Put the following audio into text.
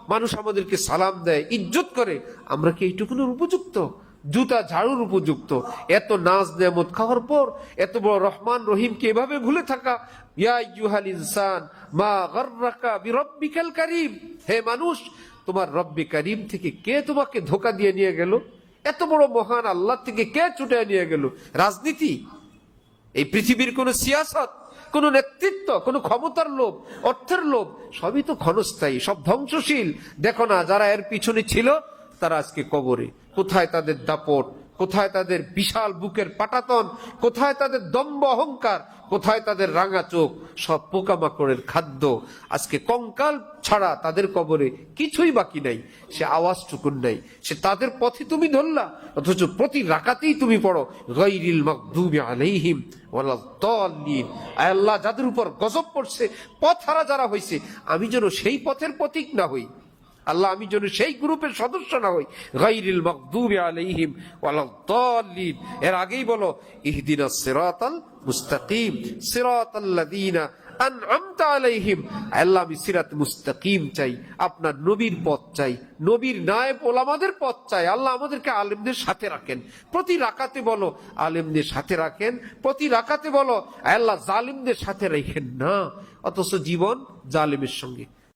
মানুষ আমাদেরকে সালাম দেয়, ইজ্জত করে, আমরা কি এইটুকুনের উপযুক্ত? জুতা ঝাড়ুর উপযুক্ত? এত নাজ নেয়ামত খাওয়ার পর এত বড় রহমান রহিমকে এভাবে ভুলে থাকা। ইয়া আইয়ুহাল ইনসান মা গাররাকা বিরাব্বিকাল কারীম, হে মানুষ, তোমার রব্বে কারীম থেকে কে তোমাকে ধোঁকা দিয়ে নিয়ে গেল? এত বড় মহান আল্লাহ থেকে কে ছুটে নিয়ে গেল? রাজনীতি, এই পৃথিবীর কোন সিয়াসত, কোন নেতৃত্ব, কোন ক্ষমতার লোভ, অর্থের লোভ, সবই তো ক্ষণস্থায়ী, সব ধ্বংসশীল। দেখো না, যারা এর পিছনে ছিল তারা আজকে কবরে। কোথায় তাদের দাপট, কোথায় তাদের বিশাল বুকের পাটাতন, কোথায় তাদের দম্ভ অহংকার, কোথায় তাদের রাঙা চোখ? সব পোকামাকড়ের খাদ্য। আজকে কঙ্কাল ছাড়া তাদের কবরে কিছুই বাকি নাই, সে আওয়াজটুকুন নাই। সে তাদের পথে তুমি ধরলা, অথচ প্রতি রাকাতেই তুমি পড়ো গায়রিল মাগদুবি আলাইহিম ওয়ালাদ-দাল্লিন। আয় আল্লাহ, যাদের উপর গজব পড়ছে, পথহারা যারা হয়েছে, আমি যেন সেই পথের পথিক না হই। আল্লাহ, আমি যেন সেই গ্রুপের সদস্য না হই। গায়রিল মাগদুবি আলাইহিম ওয়ালাদ-দাল্লিন। এর আগেই বলো ইহদিনাস সিরাতাল মুস্তাকিম সিরাতাল্লাযীনা আনআমতা আলাইহিম। আল্লাহ, আমি সিরাত মুস্তাকিম চাই, আপনার নবীর পথ চাই, নবীর নায়েব ওলামাদের পথ চাই। আল্লাহ, আমাদেরকে আলেমদের সাথে রাখেন। প্রতি রাকাতে বলো আলেমদের সাথে রাখেন, প্রতি রাকাতে বলো আল্লাহ জালিমদের সাথে রাখেন না, অথচ জীবন জালিমের সঙ্গে।